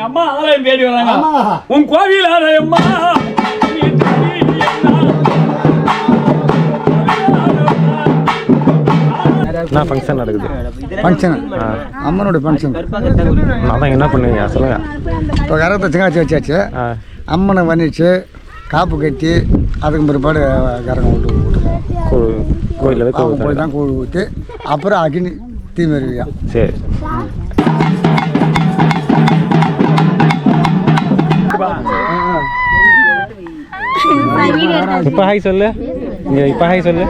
அம்மா ஆலயம் தேடி வராங்க. உன் கோவில் ஆலயம்மா என்ன ஃபங்க்ஷன் நடக்குது? ஃபங்க்ஷன் அம்மனோட ஃபங்க்ஷன். அதான் என்ன பண்ணுவீங்க சொல்லுங்க. இப்போ கரகத்தை சிங்காச்சி வச்சாச்சு, அம்மனை வர்ணிச்சு காப்பு கட்டி அதுக்கு பிற்பாடு கரகம் விட்டுருவோம். கோயிலில் போய் தான் கூழ் ஊற்றி அப்புறம் அக்னி தீ மருவியா. சரி. இப்போ ஹாய் சொல்லு. இப்போ ஹாய் சொல்லு.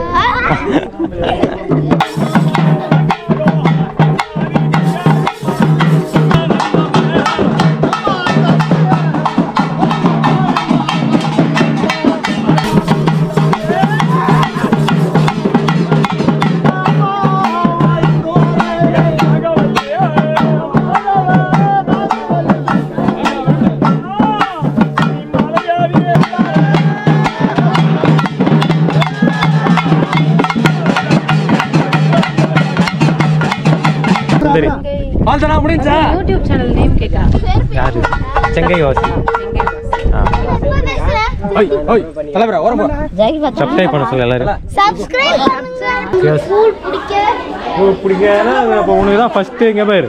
யூடியூப் சேனல் நேம் கேக்குறா. யாரு? செங்கை வாசி. தலைவரா ஓரமா சப்ஸ்கிரைப் பண்ண சொல்ல எல்லாரும். சப்ஸ்கிரைப் பண்ணுங்க. கூழ் பிடிக்காதா? அப்போ உனக்கு தான் ஃபர்ஸ்ட் இங்கே பேர்.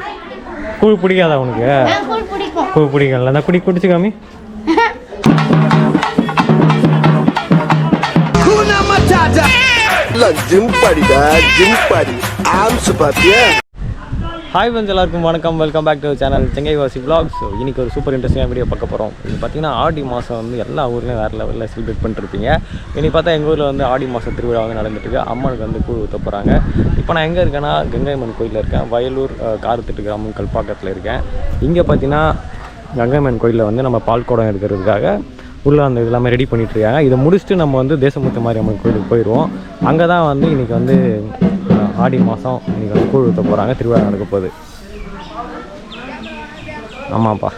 கூழ் பிடிக்காதா உனக்கு? கூழ் பிடிக்கும். கூழ் பிடிக்கல. அந்த குடிச்சு காமி. ஜிம் படிடா, ஜிம் படி. ஆம்ஸ் பாத்தியா? ஹாய் ஃப்ரெண்ட்ஸ், எல்லாருக்கும் வணக்கம். வெல்கம் பேக் டு சேனல் செங்கை வாசி vlogs. ஸோ இன்றைக்கி ஒரு சூப்பர் இன்ட்ரெஸ்டிங்காக வீடியோ பார்க்க போகிறோம். இது பார்த்திங்கன்னா ஆடி மாதம் வந்து எல்லா ஊர்லேயும் வேறு லெவலில் செலிப்ரேட் பண்ணிட்டுருப்பீங்க. இன்றைக்கி பார்த்தா எங்கள் ஊரில் வந்து ஆடி மாதம் திருவிழா வந்து நடந்துட்டுருக்கு. அம்மனுக்கு வந்து கூழ் ஊற்ற போகிறாங்க. இப்போ நான் எங்கே இருக்கேன்னா கங்கை அம்மன் கோயிலில் இருக்கேன். வயலூர் காரத்திட்டு கிராமம் கல்பாக்கத்தில் இருக்கேன். இங்கே பார்த்தீங்கன்னா கங்கை அம்மன் கோயிலில் வந்து நம்ம பால் குடம் எடுக்கிறதுக்காக உள்ளே அந்த இதெல்லாமே ரெடி பண்ணிகிட்ருக்காங்க. இதை முடிச்சுட்டு நம்ம வந்து தேசமுத்து மாரியம்மன் கோயிலுக்கு போயிடுவோம். அங்கே தான் வந்து இன்றைக்கி வந்து ஆடி மாதம் இன்றைக்கி வந்து கூழ் ஊற்ற போகிறாங்க. திருவிழா நடக்க போகுது. ஆமாப்பா.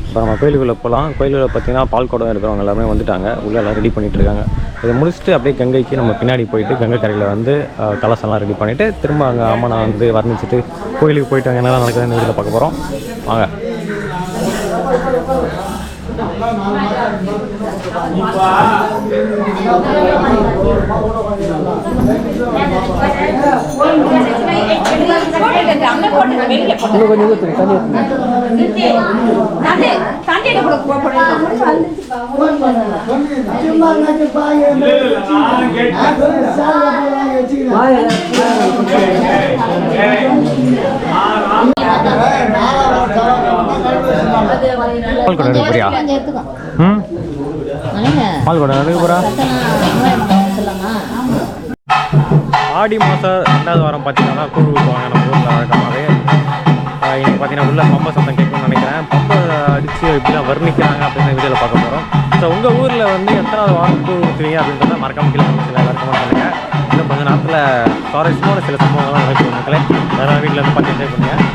இப்போ நம்ம கோயிலுக்குள்ளே போகலாம். கோயிலுக்குள்ளே பார்த்தீங்கன்னா பால் குடம் இருக்கிறவங்க எல்லாருமே வந்துட்டாங்க. உள்ளே எல்லாம் ரெடி பண்ணிகிட்ருக்காங்க. இதை முடிச்சுட்டு அப்படியே கங்கைக்கு நம்ம பின்னாடி போயிட்டு கங்கை கரையில் வந்து கலசெல்லாம் ரெடி பண்ணிவிட்டு திரும்ப அங்கே அம்மனை வந்து வர்ணிச்சுட்டு கோயிலுக்கு போயிட்டு அங்கே என்னெல்லாம் நடக்குதுன்னு வீட்டில் பார்க்க போகிறோம். வாங்க. பால் குடம் எடுக்க போறியா? பால் குடம் எடுக்க போறா? ஆடி மாதம் 2வது வாரம் பார்த்தீங்கன்னா கூழ் ஊற்றுவாங்க நம்ம ஊரில் வழக்கமாகவே. இன்றைக்கி பார்த்தீங்கன்னா உள்ள பம்பை சத்தம் கேட்கணும்னு நினைக்கிறேன். பம்பை அடித்து இப்படிலாம் வர்ணிக்கிறாங்க அப்படின்னு வீடியோவில் பார்க்க போகிறோம். ஸோ உங்கள் ஊரில் வந்து எத்தனாவது வாரம் கூழ் ஊற்றுவீங்க அப்படின்றத மறக்காம கீழே சில எல்லாருக்கும் சொல்லுங்கள். இன்னும் கொஞ்சம் நேரத்தில் சுவாரஸ்யமான சில சம்பவங்கள்லாம் நடக்கும் மக்களே. அதனால் வீட்டில் வந்து பார்த்து என்ஜாய் பண்ணுங்கள்.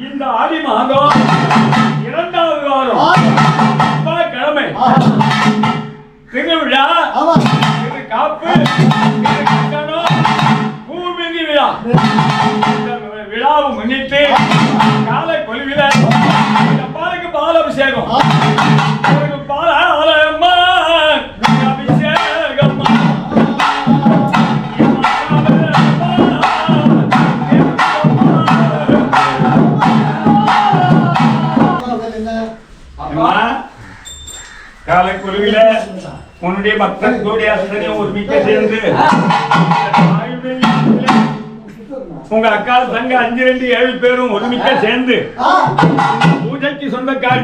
இந்த ஆடி மாதம் 2வது வாரம் கிழமை திருவிழா, காப்பு, பூமிதி விழா. விழாவை முன்னிட்டு காலை கொலுவில பாலுக்கு பால் அபிஷேகம். பால் ஆலயம்மா அபிஷேகம்மா. காலை குழுவில உன்னுடைய பக்தர்களுடைய அத்தனையும் ஒருமிக்க சேர்ந்து உங்க அக்கா தங்க 5-2-7 பேரும் ஒருமிக்க சேர்ந்து பூஜைக்கு சொந்தக்காரி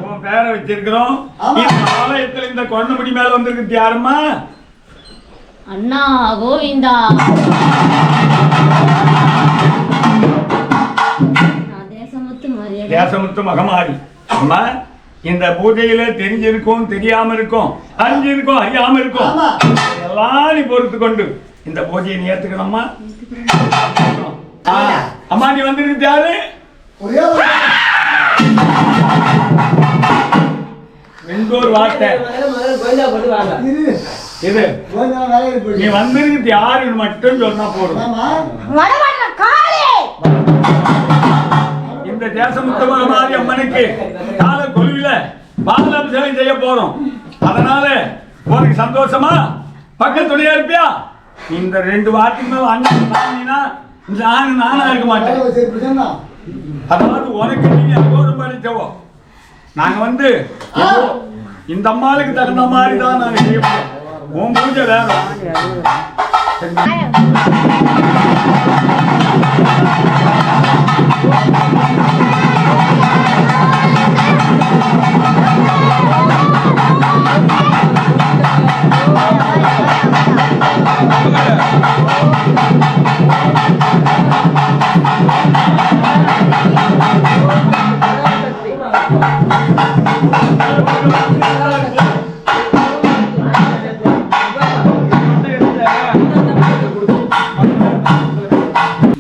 உன் பேரை வச்சிருக்கிறோம். இந்த ஆலயத்துல இந்த கொண்டபடி மேல வந்திருக்கு யாருமா? அண்ணா கோவிந்தா. தேசமுத்து மகமாரி. அம்மா இந்த பூஜையில தெரிஞ்சிருக்கும், தெரியாம இருக்கும், அறிஞ்சிருக்கும், அறியாம இருக்கும், எல்லாம் நீ பொறுத்து கொண்டு இந்த பூஜையை நீ ஏத்துக்கணும்மா. அம்மா நீ வந்திருக்கு யாரு? ரெண்டோர் வார்த்தை இது நீ வந்திருக்கு யாருன்னு மட்டும் சொன்னா போதும். இந்த தேசமுத்த மகமாரி அம்மனுக்கு கால கொலுவில பாலாபிஷேகம் செய்ய போறோம். அதனால உனக்கு சந்தோஷமா பக்கத்துடையா இருப்பியா? இந்த 2 வாரத்துக்கு மேல அண்ணன் நானா இருக்க மாட்டேன். அதாவது உனக்கு நீங்க அகோரம் படித்தவோ நாங்க வந்து இந்த அம்மாளுக்கு தகுந்த மாதிரி தான் நாங்க செய்யப்போம். உன் பூஜை வேற.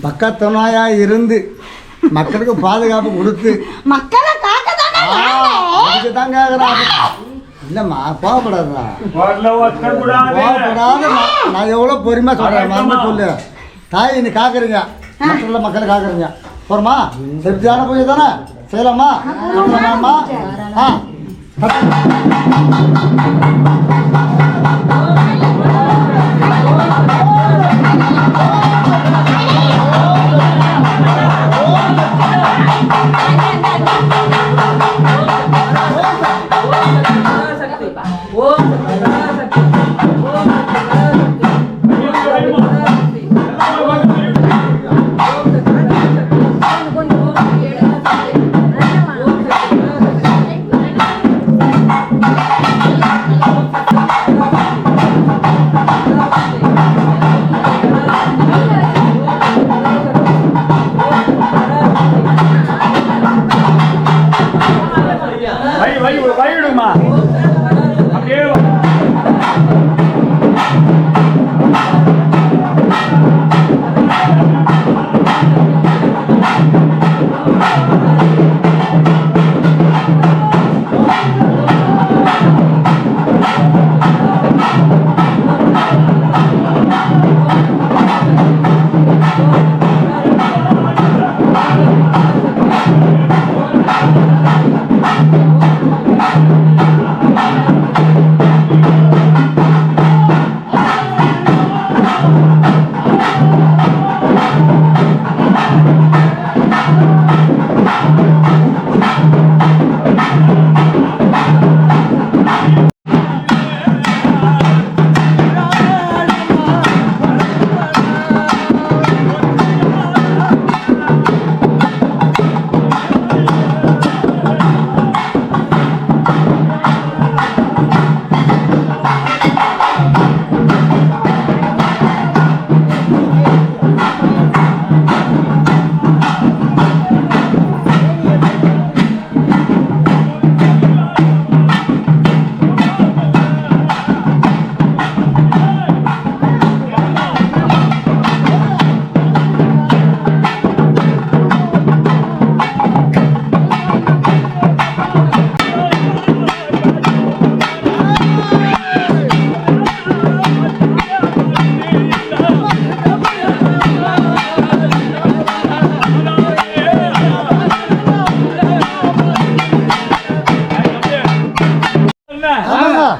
பக்கத்துணையா இருந்து மக்களுக்கு பாதுகாப்பு கொடுத்து மக்களை காக்க தான் கேட்குறான். இல்லைம்மா கோவப்படாதுண்ணா, நான் எவ்வளோ பொறுமையாக சொல்கிறேன். மறந்து சொல்லு தாய், நீ காக்குறீங்க, மக்களை காக்குறீங்க. போகிறோமா? திருப்தியான பூஜை தானே செய்யலாமா? அம்மா வயிடுமா அப்படியே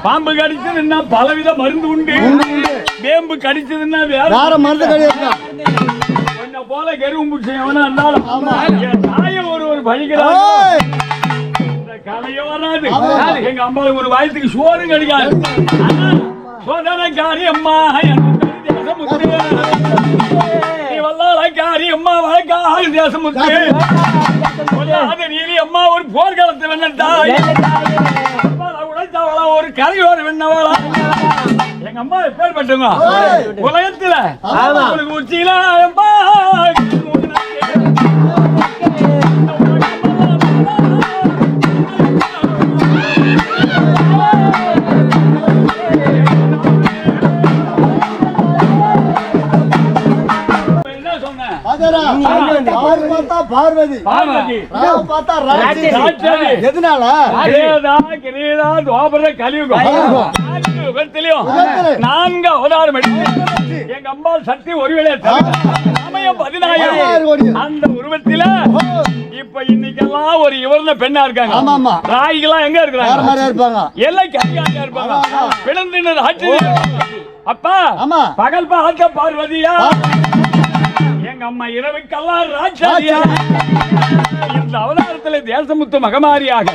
பாம்பு கடிச்சதுன்னா பலவித மருந்து உண்டு. வேம்பு கடிச்சதுன்னா வேற மருந்து கிடையாது. கொஞ்ச போல கரும்பு செய்யவனா இருந்தாலும் தாய ஒரு பழிக்கிறாங்க. இந்த கலையும் வராது. எங்க அம்மாவுக்கு ஒரு வயசுக்கு சோறும் கிடைக்காது. சோதனைக்காரி அம்மா தேசமுத்து, நீ வல்லாளக்காரி அம்மா வழக்காக தேசமுத்து, நீலி அம்மா ஒரு போர்க்காலத்து வெண்ணத்தாய், உடைத்தவளா ஒரு கரையோர வெண்ணவளா. எங்க அம்மா பேர் பட்டுங்க உலகத்துல உங்களுக்கு உச்சியில அம்மா பார்வதி எதனால நான்கு அவதாரம் எங்க அம்மா சக்தி ஒருவேளை சமயம் 10000 அந்த உருவத்தில இப்ப இன்னைக்கெல்லாம் ஒரு இவர்ல பெண்ணா இருக்காங்க. ராய்கெல்லாம் எங்க இருக்கிறாங்க? எல்லை கரிகாலியா இருப்பாங்க. பிளந்தினர் ஆட்சி அப்பா பகல் பார்த்த பார்வதியா, எங்க அம்மா இரவுக்கெல்லாம் ராட்சாதியா. இந்த அவதாரத்துல தேசமுத்து மகமாரியாக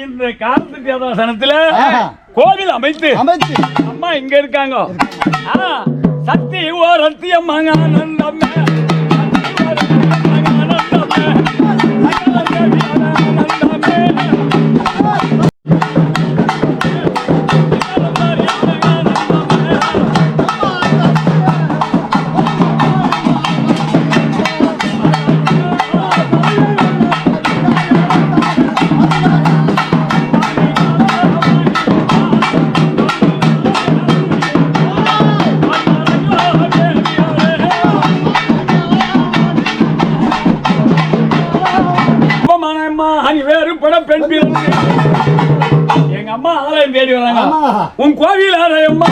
இந்த காலத்து தேவதாசனத்துல கோவில் அமைத்து அம்மா இங்க இருக்காங்க. சக்தி ஓரத்தி அம்மாங்க ஆனந்தம் பெண் பிறந்து எங்க அம்மா ஆலயம் தேடி வராங்க. உன் கோவில் ஆலயம்மா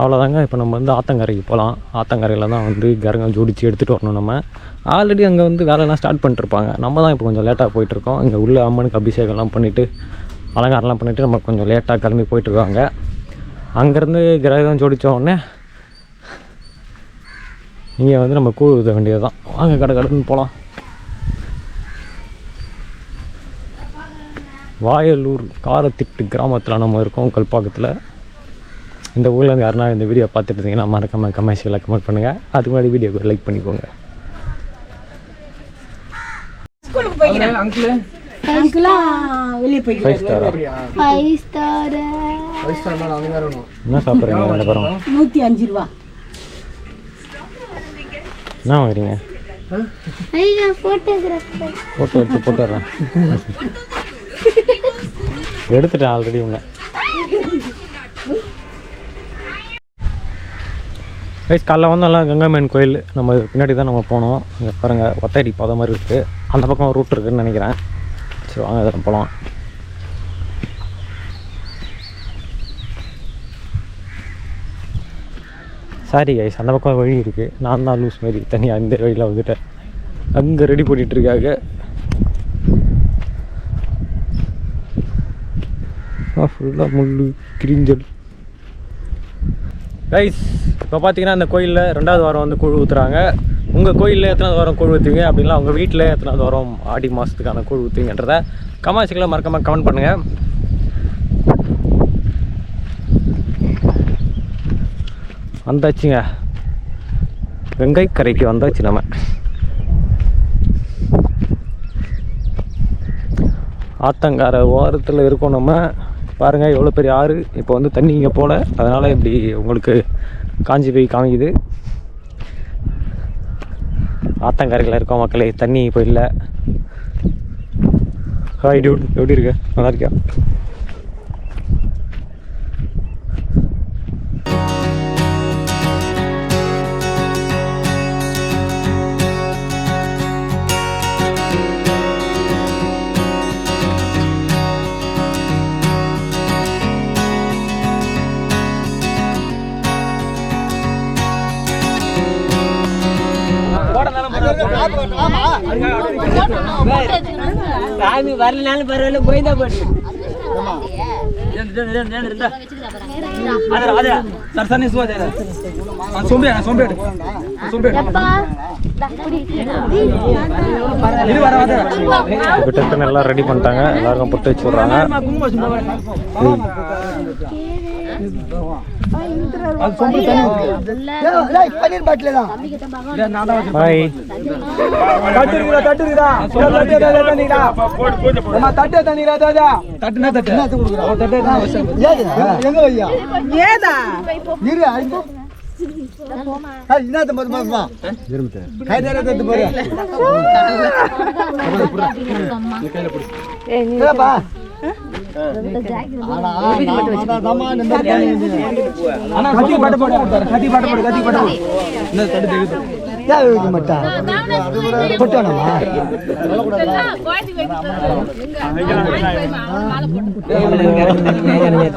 அவ்வளோதாங்க. இப்போ நம்ம வந்து ஆத்தங்கரைக்கு போகலாம். ஆத்தங்கரையில் தான் வந்து கரகம் ஜோடிச்சு எடுத்துகிட்டு வரணும். நம்ம ஆல்ரெடி அங்கே வந்து வேலையெல்லாம் ஸ்டார்ட் பண்ணிட்டுருப்பாங்க. நம்ம தான் இப்போ கொஞ்சம் லேட்டாக போயிட்டுருக்கோம். இங்கே உள்ள அம்மனுக்கு அபிஷேகம்லாம் பண்ணிவிட்டு அலங்காரம்லாம் பண்ணிவிட்டு நம்ம கொஞ்சம் லேட்டாக கிளம்பி போயிட்டுருக்காங்க. அங்கேருந்து கிரகம் ஜோடித்த உடனே இங்கே வந்து நம்ம கூழ் ஊற்ற வேண்டியது தான். வாங்க கடைன்னு போகலாம். வாயலூர் காரத்திட்டு கிராமத்தில் நம்ம இருக்கோம், கல்பாக்கத்தில். இந்த ஊரில் யாருன்னா இந்த வீடியோ பார்த்துட்டு இருந்தீங்கன்னா மறக்காம கமெண்ட்ஸில் கமெண்ட் பண்ணுங்கள். அதுக்கு முன்னாடி வீடியோக்கு லைக் பண்ணிக்கோங்க. என்ன சாப்பிட்றீங்க? 105 ரூபா. என்ன வாங்குறீங்க? ஃபோட்டோ எடுத்து போட்டுறேன். எடுத்துட்டேன் ஆல்ரெடி. உங்க காலைல வந்தாலும் கங்காமேன் கோயில் நம்ம பின்னாடி தான் நம்ம போனோம். இங்கே பாருங்கள் ஒத்தடி பாதை மாதிரி இருக்குது. அந்த பக்கம் ரூட் இருக்குதுன்னு நினைக்கிறேன். சரி வாங்க அதில் போகலாம். சாரி கைஸ், அந்த பக்கம் வழி இருக்குது. நான் தான் லூஸ் மாரி தனியாக இந்த வழியில் வந்துட்டேன். அங்கே ரெடி பண்ணிகிட்ருக்காங்க. ஃபுல்லாக முள் கிரிஞ்சல். கைஸ் இப்போ பார்த்தீங்கன்னா இந்த கோயிலில் 2வது வாரம் வந்து கூழ் ஊற்றுறாங்க. உங்கள் கோயிலில் எத்தனாவது வாரம் கூழ் ஊற்றுவீங்க அப்படின்னா உங்கள் வீட்டில் எத்தனாவது வாரம் ஆடி மாதத்துக்கான கூழ் ஊற்றுவீங்கன்றதை கமெண்ட்ஸுக்குள்ள மறக்காமல் கமெண்ட் பண்ணுங்கள். வந்தாச்சுங்க, வெங்காய்க்கரைக்கு வந்தாச்சு நம்ம. ஆத்தங்கார ஓரத்தில் இருக்கோம் நம்ம. பாருங்கள் எவ்வளோ பெரிய ஆறு. இப்போ வந்து தண்ணி இங்கே போல, அதனால் இப்படி உங்களுக்கு காஞ்சி போய் காமிக்குது. ஆத்தங்கரையில் இருக்கோம் மக்களே, தண்ணி இப்போ இல்லை. ஹாய் டியூட், எப்படி இருக்க? நல்லா இருக்கியா? சாமி வரலனாலும் பரவாயில்ல, கோயிந்தா போட்டு டக்குன்னு எல்லாம் ரெடி பண்ணிட்டாங்க. எல்லாருக்கும் பொட்டு வச்சு விட்றாங்க. ஹாய்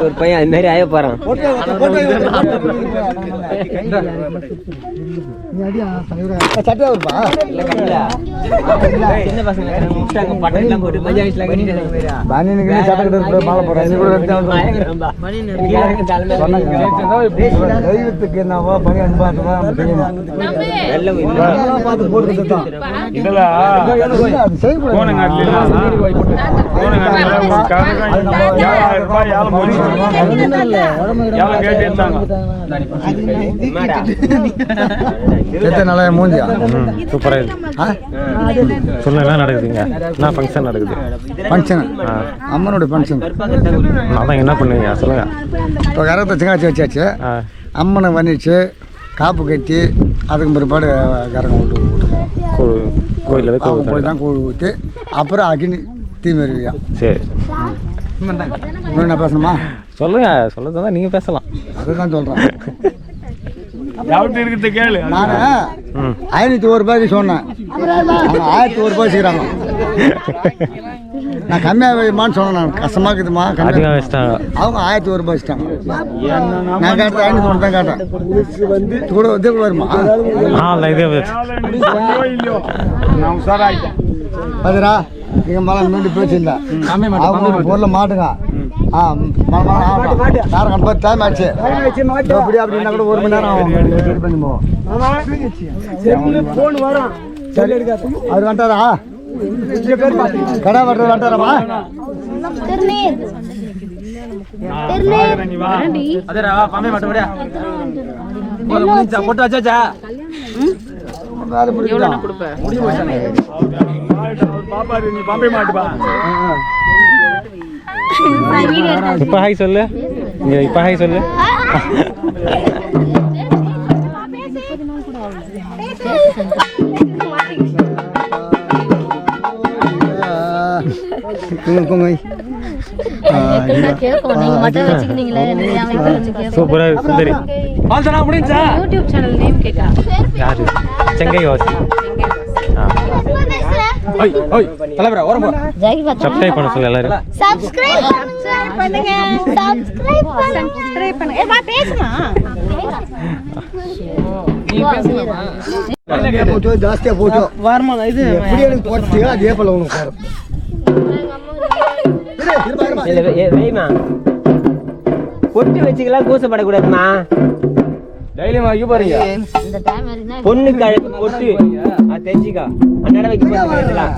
ஒரு பையன் அது மாதிரி ஆய போறான். சின்ன பசங்க பட்டம் போட்டு பஞ்சாயத்துல என்னவோ பணி அனுப்பாட்டுமா நல்லா மூஞ்சியா சூப்பராக இருக்கு. சொல்லுங்க என்ன நடக்குதுங்க? என்ன ஃபங்க்ஷன் நடக்குது? ஃபங்க்ஷன் அம்மனோட ஃபங்க்ஷன். அதான் என்ன பண்ணுவீங்க சொல்லுங்க. இப்போ கரகத்தை சிங்காச்சி வச்சாச்சு, அம்மனை பண்ணிச்சு, காப்பு கட்டி, அதுக்கு பிற்பாடு கரகம் விட்டுருவோம். கோயிலில் போய் தான் கூழ் ஊற்றி அப்புறம் அக்னி தீ மருவியா. சரி என்ன பேசணுமா? சொல்லுங்க. சொல்லுறது தான் நீங்கள் பேசலாம். அதுதான் சொல்கிறேன். இருக்குது கேளு. நான் 501 ரூபாய்க்கு சொன்னேன், அவங்க 1001 ரூபாய் வச்சுக்கிறாங்க. நான் கம்மியாக வைமான்னு சொன்னேன். நான் கஷ்டமாக இருக்குதுமா அதிகமாக வச்சுட்டாங்க. அவங்க 1001 ரூபாய் வச்சுட்டாங்க. நான் கேட்டேன் 501 தான் கேட்டேன். கூட இதே கூட வருமா? இதே அதுரா நீங்கள் மேலே மீண்டும் பேசியிருந்தா அவங்க பொருளை மாட்டுங்க. நேரம் கணக்கு டைம் ஆச்சு. எப்படி அப்படின்னா கூட 1 மணி நேரம் ஆகும். அது வந்துட்டாரா? கடை வட்டுறது வந்துட்டாராமா? இப்போ ஹாய் சொல்லு. இப்போ ஹாய் சொல்லு. சூப்பரா சுந்தரி. யூடியூப் சேனல் நேம் கேட்டா யாரு? செங்கை வாசி. சப்ஸ்கிரைப் பண்ண சொல்ல எல்லாரும். சப்ஸ்கிரைப் பண்ணுங்க. சப்ஸ்கிரைப் பண்ணுங்க. ஏ வா பேசுமா. போட்டோ ஜாஸ்தியா போட்டோ வரமா. இது எப்படி எனக்கு போட்டு அதே போல உனக்கு வெய்மா பொட்டு வச்சுக்கலாம், கூசப்படக்கூடாதுமா. பொண்ணு கழுத்து பொட்டு தெரிஞ்சுக்கா. அண்ணாட வைக்க போட்டுக்கலாம்.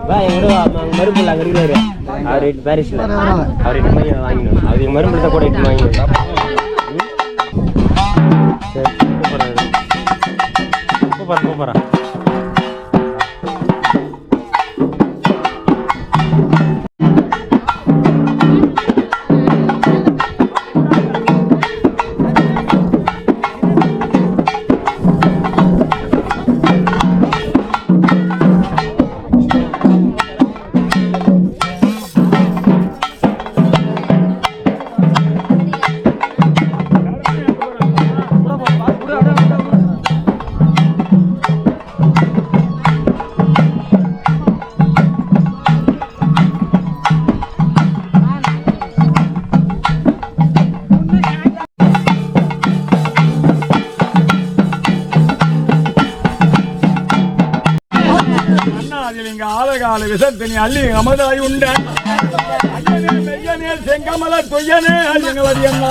வா எங்கூட மறுபடியும் அங்கே இருக்கிறாரு அவர் பாரிஸில் அவர் 8 மணி வாங்கினோம் அவர் எங்கள் மறுபடியும் கூட 8 வாங்கினோம் சரி சூப்பரா ஆலகால விசத்தினி அள்ளி அமதாய் உண்ட மெய்யனே செங்கமல தொய்யனே எங்களது என்ன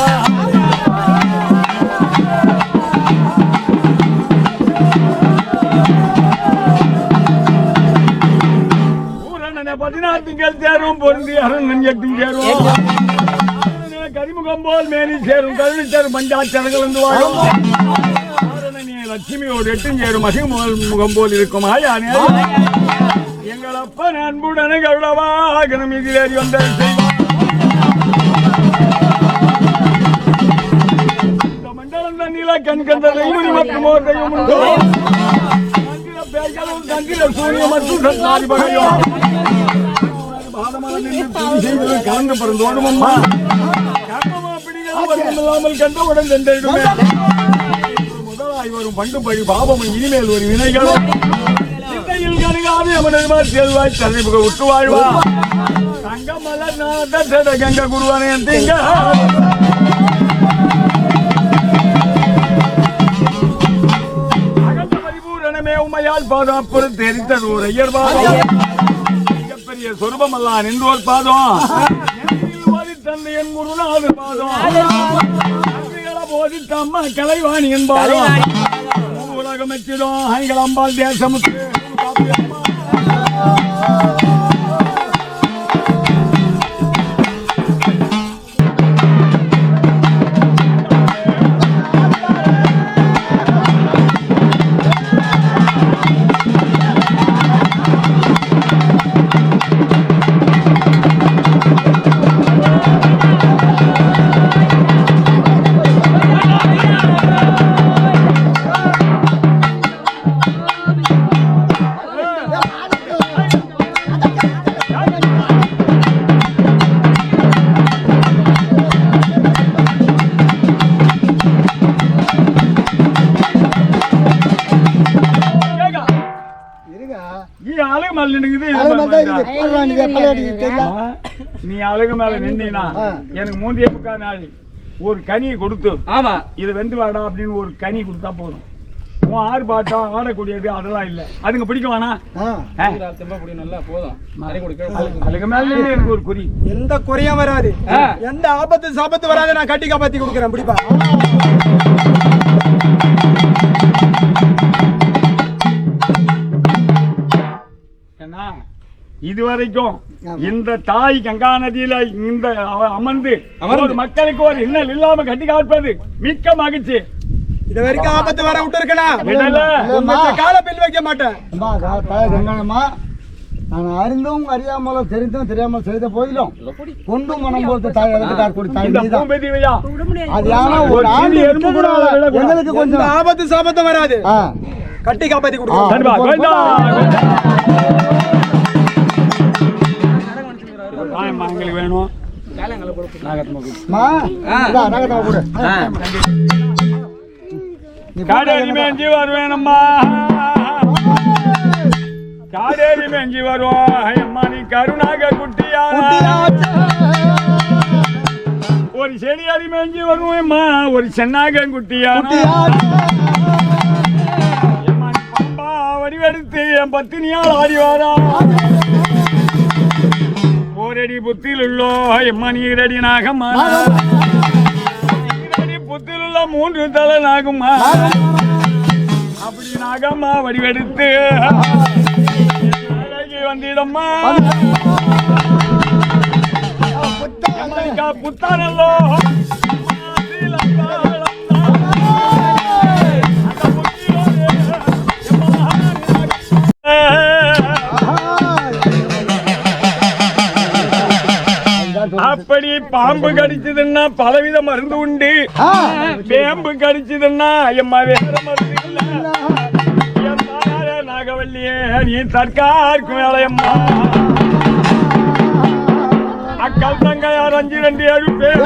ஊரணனை 14 திங்கள் சேரும் பொருந்தி அரண்மன் 8 சேரும் கரிமுகம் போல் மேனி சேரும் கருணிச்சேரும் பஞ்சாட்சரங்கள் வந்து வாழும் லட்சுமியோடு 8 சேரும் முகம் போல் இருக்கும் ஆயானே எங்கள் அப்பன் அன்புடனே கருடவாகனம் இதிலேறி வந்த மண்டலம் தண்ணில கண்கந்தலை மற்றும் ஓட்டையும் பேய்களும் தந்திர சூரிய மற்றும் சத்தாரி பகையும் கலந்து பிறந்தோடும் அம்மா கர்மமா பிடிகள் இல்லாமல் கண்டவுடன் சென்றிடுமே முதலாய் வரும் பண்டு பழி பாபமும் இனிமேல் ஒரு வினைகளும் கனகாதி அமர்வார் செல்வாய் தன்னைமுக விட்டு வாழ்வா தங்க மலர் நாத கங்க குருவானே திங்க அகந்த பரிபூரணமே உமையால் பாதம் அப்புறம் தெரித்தது ஒரு ஐயர் பாதம் மிகப்பெரிய சொருபமல்லா நின்றோர் பாதம் தந்தை என் குருநாத பாதம் போதித்த அம்மா கலைவாணியின் பாதம் உலகம் வச்சிடும் ஐங்கள் அம்பாள் தேசமுத்து நீ அழகு மேல நின்னா எனக்கு 3.25 நாள் ஒரு கனியை கொடுத்து ஆமா இது வெந்து வாடா அப்படின்னு ஒரு கனி கொடுத்தா போதும் உன் ஆர்ப்பாட்டம் ஆடக்கூடியது அதெல்லாம் இல்ல அதுங்க பிடிக்க வேணா அழகு மேல எனக்கு ஒரு குறி எந்த குறையும் வராது எந்த ஆபத்து சாபத்து வராது நான் கட்டி காப்பாத்தி கொடுக்குறேன் பிடிப்பா இதுவரைக்கும் இந்த தாய் கங்கா நதியில இந்த அமர்ந்து மக்களுக்கு ஒரு இன்னல் இல்லாம கட்டி காப்பது மிக்க மகிழ்ச்சி. இது வரைக்கும் ஆபத்து வர விட்டு இருக்கணும் கால பெண் வைக்க மாட்டேன். நான் அறிந்தும் அறியாமலும் தெரிந்தும் தெரியாமல் செய்த போதிலும் கொண்டு மனம் போட்டு தாய் எங்களுக்கு கொஞ்சம் ஆபத்து சாபத்து வராது கட்டி காப்பாத்தி கொடுக்கும். வேணும் காடேரி மேஞ்சி வருவேனம்மா காடேரி மேஞ்சி வருவோம் அம்மா நீ கருணாக குட்டியா ஒரு செடி அடி மேஞ்சி வருவேம்மா ஒரு சென்னாக குட்டியா வடிவெடுத்து என் பத்தினியால் ஆடி வாரா ஓரடி புத்தியில் உள்ளோ எம்மா நீரடி நாகம்மா புத்தியில் உள்ள 3 தலை நாகும்மா அப்படி நாகம்மா வடிவெடுத்து அழகி வந்திடம்மா புத்தானல்லோ அப்படி பாம்பு கடிச்சதுன்னா பலவித மருந்து உண்டு. வேம்பு கடிச்சதுன்னா ஐயம்மா வேற மருந்து இல்ல. நாகவல்லியே நீ தற்காருக்கு வேலையம்மா. அக்கால் தங்கையார் 5 2 7 பேர்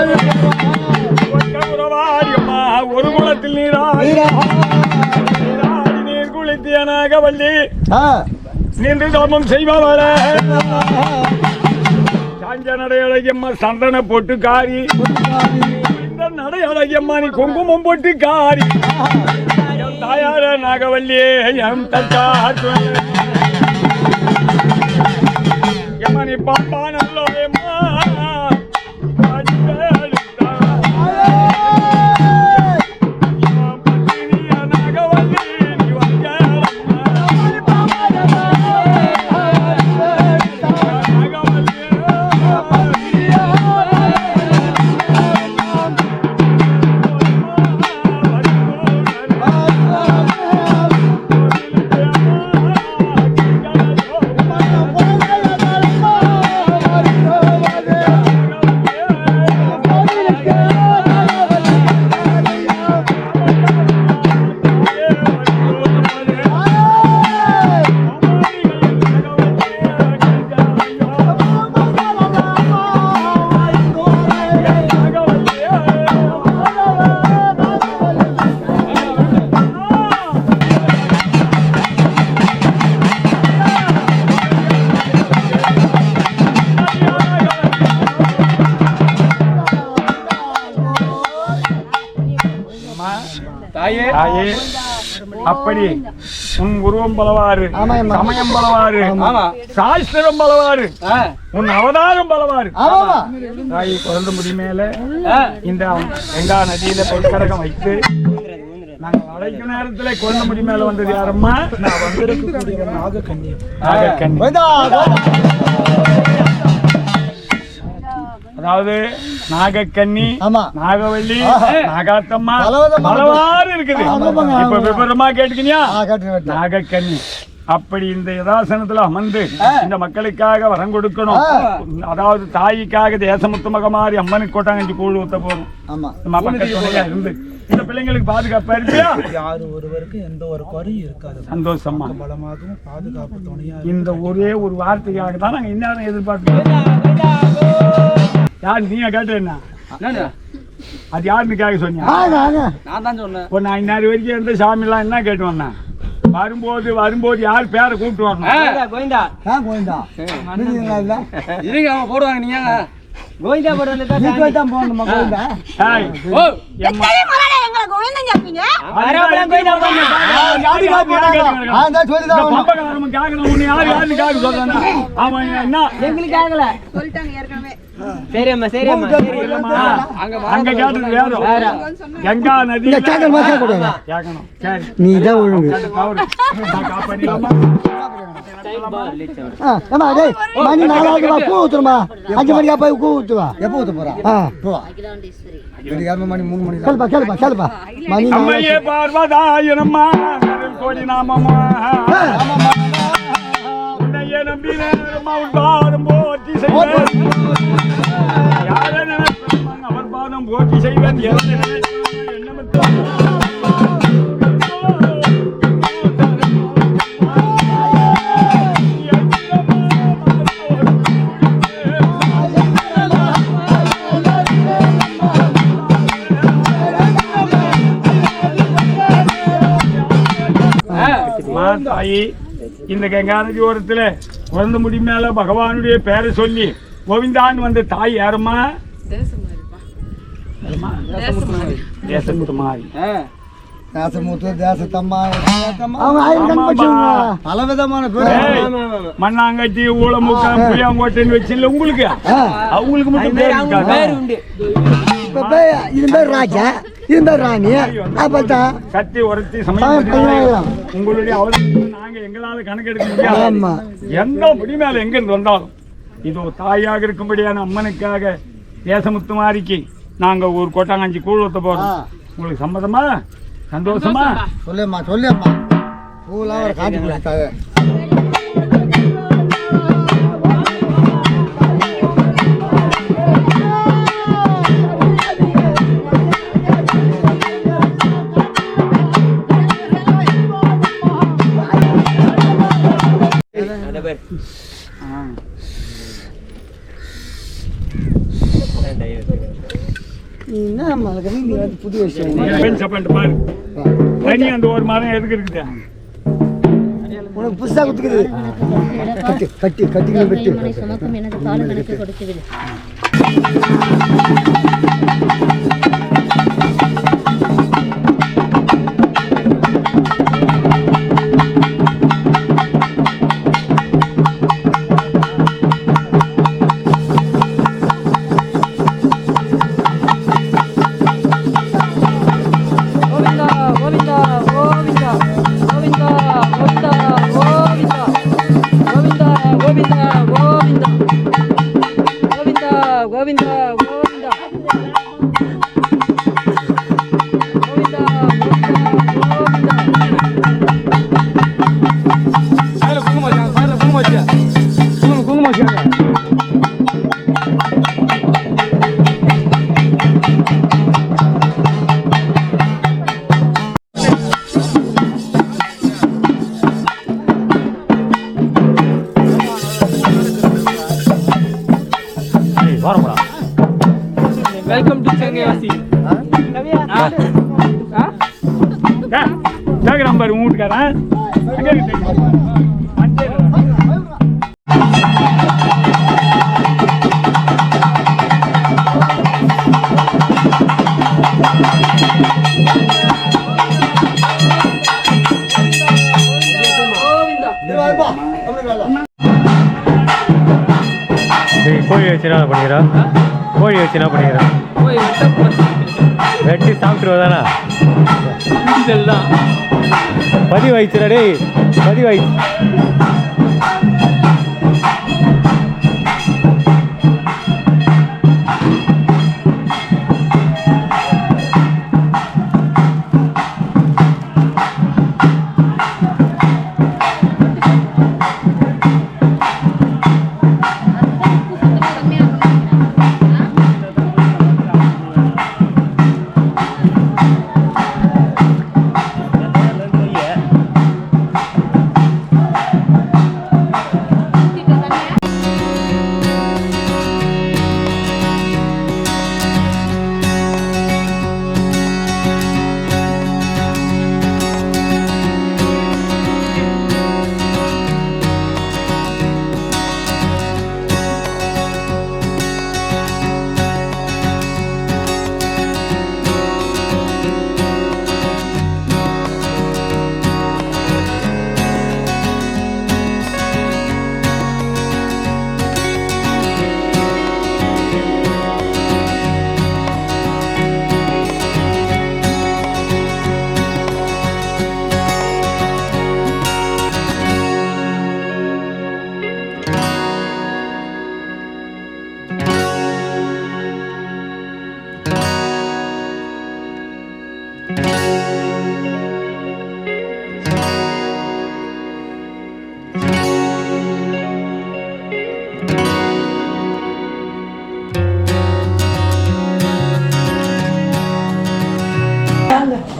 உறவாடியம்மா. ஒரு குளத்தில் நீராடி நீர் குளித்திய நாகவல்லி நின்று தர்மம் செய்வாள. காஞ்ச நடை அழகியம்மா சந்தன போட்டு காரி, இந்த நடை அழகியம்மா நீ குங்குமம் போட்டு காரி. என் தாயார நாகவல்லியே என் தற்கார் எம்மா நீ பாப்பா நல்லோ எம்மா. அப்படி உன் உருவம் பலவாறு, சமயம் பலவாறு, சாஸ்திரம் பலவாறு, உன் அவதாரம் பலவாறு. தாயை குழந்தை முடி மேல இந்த கங்கா நதியில பொற்கரகம் வைத்து நாங்கள் அழைக்கும் நேரத்துல குழந்தை முடி மேல வந்தது யாரம்மா? நான் வந்திருக்கக்கூடிய நாகக்கன்னி. அதாவது நாகக்கன்னி, நாகவல்லி, நாகாத்தம்மா பலவாறு இருக்குது. இப்ப விபரமா கேட்டுக்கினியா? நாகக்கன்னி. அப்படி இந்த யதாசனத்துல அமர்ந்து இந்த மக்களுக்காக வரம் கொடுக்கணும். அதாவது தாய்க்காக தேசமுத்து மகமாரி அம்மனுக்கு கோட்டாங்கஞ்சி கூழ் ஊத்த போறோம். இருந்து இந்த பிள்ளைங்களுக்கு பாதுகாப்பா இருப்பியா? யாரு ஒருவருக்கு எந்த ஒரு குறையும் இருக்காது. சந்தோஷமா பலமாகவும் பாதுகாப்பு துணையா. இந்த ஒரே ஒரு வார்த்தைக்காக தான் நாங்க இந்நேரம் எதிர்பார்க்கிறோம். யாரு நீங்க கேட்டேன்னா அது யாருன்னு கேட்க சொன்னீங்க? நான் தான் சொன்னேன். இப்போ நான் இந்நேரம் வரைக்கும் இருந்த சாமிலாம் என்ன கேட்டு வந்தேன்? வரும்போது யார் பேரை கூப்பிட்டு வரணும்? கோவிந்தா கோவிந்தா இருங்க, அவங்க போடுவாங்க. நீங்க கோவிந்தா போடுறது தான் போடணுமா? கோவிந்தா சரியம்மா சரியம்மா. அங்க கேட்டது வேற கங்கா நதி கேட்கணும். சரி நீதான் ஒழுங்கு. மணி 4 பூ ஊத்துருமா? 5 மணிக்கா போய் பூ ஊத்துவா? எப்போ ஊத்த போறா? மணி 3 மணி. கேளுப்பா மணி அம்மையே பார்வதாயனம்மா கோடி நாமம்மா உன்னையே நம்பினேன் பாதம் போற்றி செய்வேன். யாரை நினைப்பேன் அவர் பாதம் போற்றி செய்வேன். தாயி இந்த கங்கா நதி ஓரத்துல குழந்தை முடி மேல பகவானுடைய பேரை சொல்லி கோவிந்தான் வந்த தாய் யாருமா? தேசமுத்துமாரி. பலவிதமான மண்ணாங்கட்டி ஊளமுக்கம் புளியாங்கோட்டைன்னு வச்சுல உங்களுக்கு அவங்களுக்கு மட்டும் பேர் உண்டு. இது பேர் ராஜா, இந்த ராணி அப்பதான் கத்தி உரத்தி சமையல் உங்களுடைய அவருக்கு நாங்க எங்களால கணக்கெடுக்க முடியாது. ஆமா. எந்த முடி மேல எங்க இருந்து வந்தாலும் இதோ தாயாக இருக்கும்படியான அம்மனுக்காக தேசமுத்துமாரிக்கு நாங்க ஒரு கொட்டாங்கஞ்சி கூழ் ஊத்த போறோம். உங்களுக்கு சம்மதமா? சந்தோஷமா? சொல்லுமா பூலாம் ஒரு காட்டி கொடுத்தாங்க. புது விஷயம் பாரு தனி அந்த ஒரு மரம் எதுக்கு இருக்குது? உனக்கு புதுசா குத்துக்குது. கட்டி வெட்டி சுமக்கும் எனது கால கணக்கு கொடுத்து விடு. வெல்கம் டு செங்கைவாசி. கேக்குறான் பாரு உன் வீட்டுக்காரன். கோழி வச்சு என்ன பண்ணிக்கிறா? கோழி வச்சு என்ன பண்ணிக்கிறா? வெட்டி சாப்பிட்டுருவதானா? இதெல்லாம் பதி வயிற்றுடா டேய், பதி வயிற்று.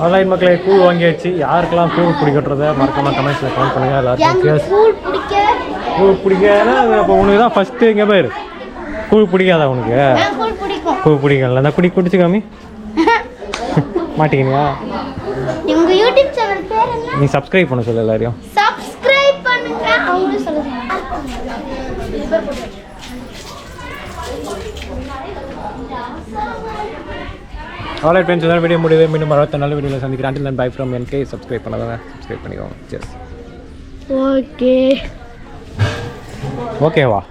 ஆன்லைன் மக்களை கூழ் வாங்கியாச்சு. யாருக்கெல்லாம் கூழ் பிடிக்கட்டுறத மறக்காமல் கமெண்ட்ஸில் கமெண்ட் பண்ணுங்கள். எல்லாருக்கும் கூழ் பிடிக்காதுன்னா அப்போ உனக்கு தான் ஃபஸ்ட்டு இங்கே போயிரு. கூழ் பிடிக்காதா உனக்கு? கூழ் பிடிக்கல. அந்த குடிச்சு காமி மாட்டிக்கினியா? உங்க யூடியூப் சேனல் பேர் என்ன? நீ சப்ஸ்கிரைப் பண்ண சொல்ல எல்லாரையும். சப்ஸ்கிரைப் பண்ணுங்க. அவங்க சொல்லுங்க. ஆல்ரைட் ஃப்ரெண்ட்ஸ், இந்த வீடியோ முடிவு. மீண்டும் 64 நல்ல வீடியோவில் சந்திக்கிறேன். until then bye from NK. Subscribe பண்ணாதவங்க சப்ஸ்கிரைப் பண்ணிக்கோங்க. cheers. ஓகே ஓகேவா?